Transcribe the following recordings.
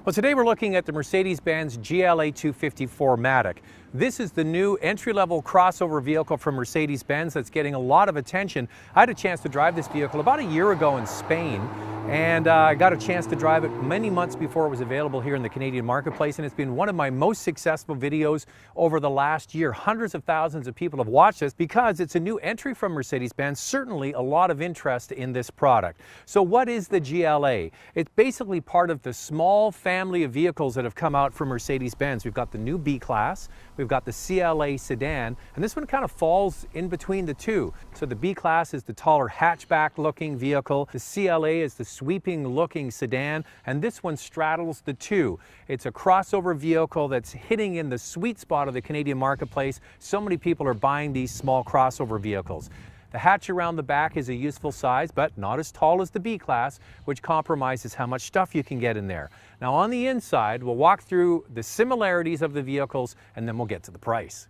Well, today we're looking at the Mercedes-Benz GLA 250 4MATIC. This is the new entry-level crossover vehicle from Mercedes-Benz that's getting a lot of attention. I had a chance to drive this vehicle about a year ago in Spain, and I got a chance to drive it many months before it was available here in the Canadian marketplace, and it's been one of my most successful videos over the last year. Hundreds of thousands of people have watched this because it's a new entry from Mercedes-Benz, certainly a lot of interest in this product. So what is the GLA? It's basically part of the small family of vehicles that have come out from Mercedes-Benz. We've got the new B-Class, we've got the CLA sedan, and this one kind of falls in between the two. So the B-Class is the taller hatchback looking vehicle, the CLA is the sweeping looking sedan, and this one straddles the two. It's a crossover vehicle that's hitting in the sweet spot of the Canadian marketplace. So many people are buying these small crossover vehicles. The hatch around the back is a useful size, but not as tall as the B-Class, which compromises how much stuff you can get in there. Now on the inside, we'll walk through the similarities of the vehicles, and then we'll get to the price.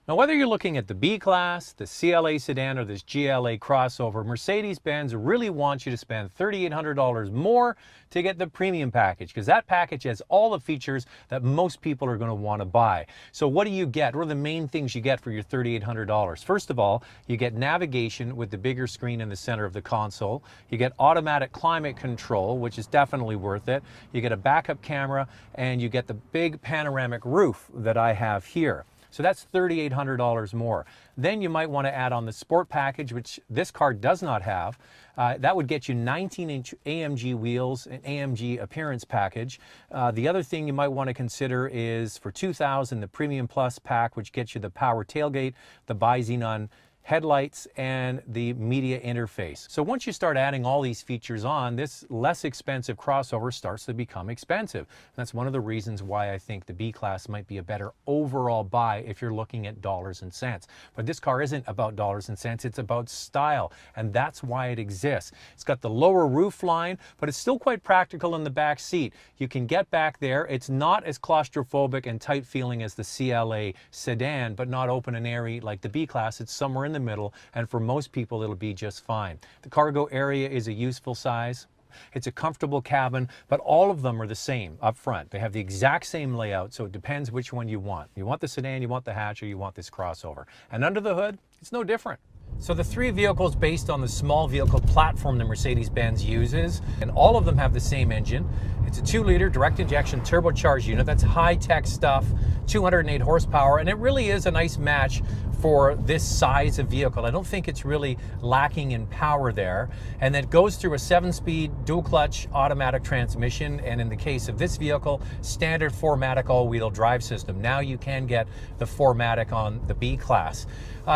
Now, whether you're looking at the B-Class, the CLA sedan, or this GLA crossover, Mercedes-Benz really wants you to spend $3,800 more to get the premium package, because that package has all the features that most people are going to want to buy. So what do you get? What are the main things you get for your $3,800? First of all, you get navigation with the bigger screen in the center of the console. You get automatic climate control, which is definitely worth it. You get a backup camera, and you get the big panoramic roof that I have here. So that's $3,800 more. Then you might want to add on the Sport package, which this car does not have. That would get you 19-inch AMG wheels, an AMG appearance package. The other thing you might want to consider is for $2,000, the Premium Plus pack, which gets you the power tailgate, the bi-xenon headlights, and the media interface. So once you start adding all these features on, this less expensive crossover starts to become expensive. And that's one of the reasons why I think the B-Class might be a better overall buy if you're looking at dollars and cents. But this car isn't about dollars and cents, it's about style, and that's why it exists. It's got the lower roof line, but it's still quite practical in the back seat. You can get back there. It's not as claustrophobic and tight feeling as the CLA sedan, but not open and airy like the B-Class. It's somewhere in the middle, and for most people it'll be just fine. The cargo area is a useful size. It's a comfortable cabin, but all of them are the same up front. They have the exact same layout, so it depends which one you want. You want the sedan, you want the hatch, or you want this crossover. And under the hood, it's no different. So the three vehicles based on the small vehicle platform that Mercedes-Benz uses, and all of them have the same engine. It's a 2-liter direct injection turbocharged unit. That's high-tech stuff, 208 horsepower, and it really is a nice match for this size of vehicle. I don't think it's really lacking in power there. And that goes through a 7-speed dual-clutch automatic transmission, and in the case of this vehicle, standard 4MATIC all-wheel drive system. Now you can get the 4MATIC on the B-Class.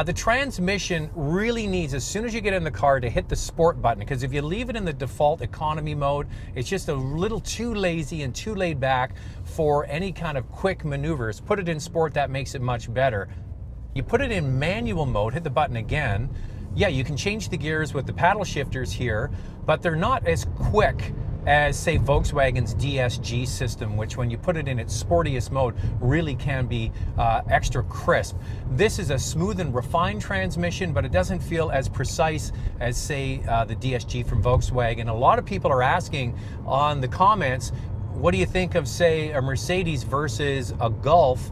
The transmission really needs, as soon as you get in the car, to hit the Sport button, because if you leave it in the default economy mode, it's just a little too lazy and too laid back for any kind of quick maneuvers. Put it in Sport, that makes it much better. You put it in manual mode, hit the button again. Yeah, you can change the gears with the paddle shifters here, but they're not as quick as, say, Volkswagen's DSG system, which when you put it in its sportiest mode really can be extra crisp. This is a smooth and refined transmission, but it doesn't feel as precise as, say, the DSG from Volkswagen. A lot of people are asking on the comments, what do you think of, say, a Mercedes versus a Golf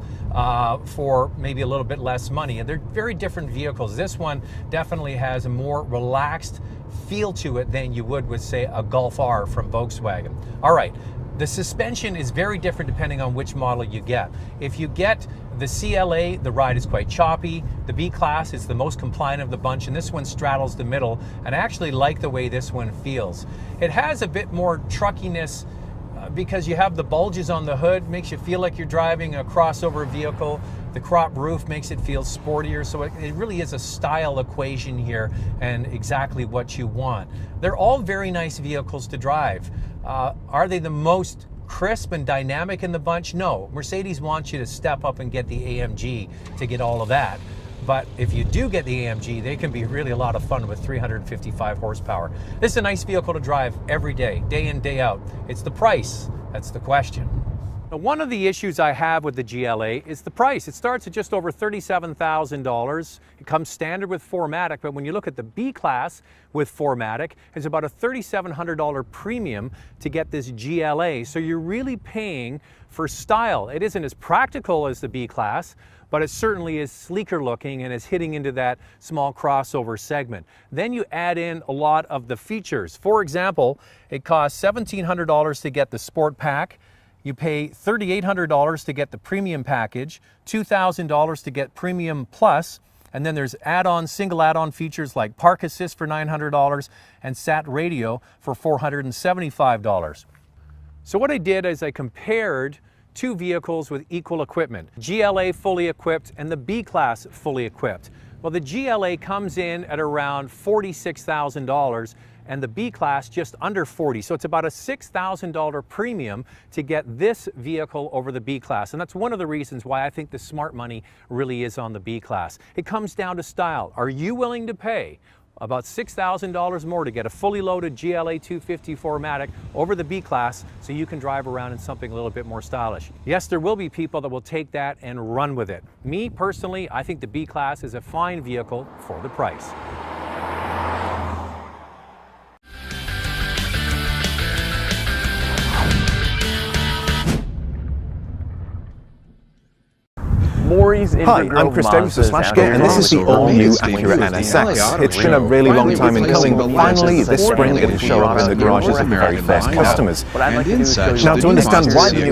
for maybe a little bit less money? And they're very different vehicles. This one definitely has a more relaxed feel to it than you would with, say, a Golf R from Volkswagen. All right, the suspension is very different depending on which model you get. If you get the CLA, the ride is quite choppy. The B-Class is the most compliant of the bunch, and this one straddles the middle, and I actually like the way this one feels. It has a bit more truckiness because you have the bulges on the hood, makes you feel like you're driving a crossover vehicle. The crop roof makes it feel sportier, so it really is a style equation here and exactly what you want. They're all very nice vehicles to drive. Are they the most crisp and dynamic in the bunch? No. Mercedes wants you to step up and get the AMG to get all of that. But if you do get the AMG, they can be really a lot of fun with 355 horsepower. This is a nice vehicle to drive every day, day in, day out. It's the price that's the question. Now, one of the issues I have with the GLA is the price. It starts at just over $37,000. It comes standard with 4MATIC, but when you look at the B-Class with 4MATIC, it's about a $3,700 premium to get this GLA. So you're really paying for style. It isn't as practical as the B-Class, but it certainly is sleeker looking and is hitting into that small crossover segment. Then you add in a lot of the features. For example, it costs $1,700 to get the Sport Pack. You pay $3,800 to get the Premium package, $2,000 to get Premium Plus, and then there's single add-on features like Park Assist for $900 and Sat Radio for $475. So what I did is I compared two vehicles with equal equipment, GLA fully equipped and the B-Class fully equipped. Well, the GLA comes in at around $46,000 and the B-Class just under $40,000. So it's about a $6,000 premium to get this vehicle over the B-Class. And that's one of the reasons why I think the smart money really is on the B-Class. It comes down to style. Are you willing to pay about $6,000 more to get a fully loaded GLA 250 4MATIC over the B-Class so you can drive around in something a little bit more stylish? Yes, there will be people that will take that and run with it. Me, personally, I think the B-Class is a fine vehicle for the price. Hi, I'm Chris Davis of Smashgate, and this is the all-new Acura NSX. It's been a really long time in coming, but finally this spring it'll show up in the garages of the very first customers. Now, to understand why the new